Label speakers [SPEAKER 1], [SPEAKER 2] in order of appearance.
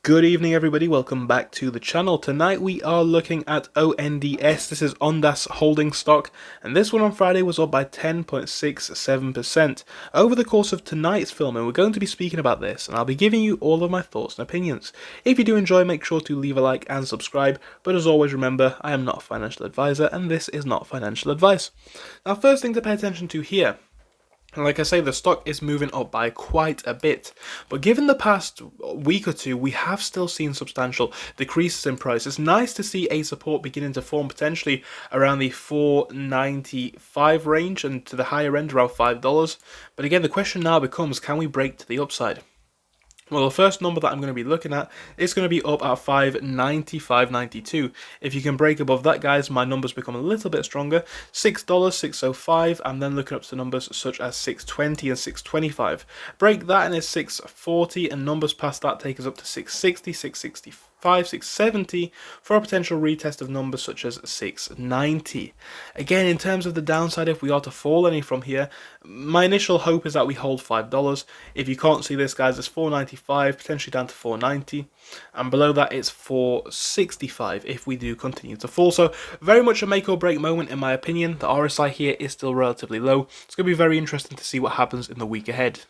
[SPEAKER 1] Good evening everybody, welcome back to the channel. Tonight we are looking at ONDS. This is Ondas Holdings stock, and this one on Friday was up by 10.67%. Over the course of tonight's filming, we're going to be speaking about this, and I'll be giving you all of my thoughts and opinions. If you do enjoy, make sure to leave a like and subscribe, but as always remember, I am not a financial advisor, and this is not financial advice. Now, first thing to pay attention to here. And like I say, the stock is moving up by quite a bit. But given the past week or two, we have still seen substantial decreases in price. It's nice to see a support beginning to form potentially around the $4.95 range and to the higher end around $5. But again, the question now becomes, can we break to the upside? Well, the first number that I'm going to be looking at is going to be up at 590, 592. If you can break above that, guys, my numbers become a little bit stronger. $6, 605. I'm then looking up to numbers such as 620 and 625. Break that and it's 640, and numbers past that take us up to 660, 665. 670 for a potential retest of numbers such as 690. Again, in terms of the downside, if we are to fall any from here, my initial hope is that we hold $5. If you can't see this, guys, it's $4.95, potentially down to $4.90, and below that it's $4.65 if we do continue to fall. So very much a make or break moment in my opinion. The RSI here is still relatively low. It's going to be very interesting to see what happens in the week ahead.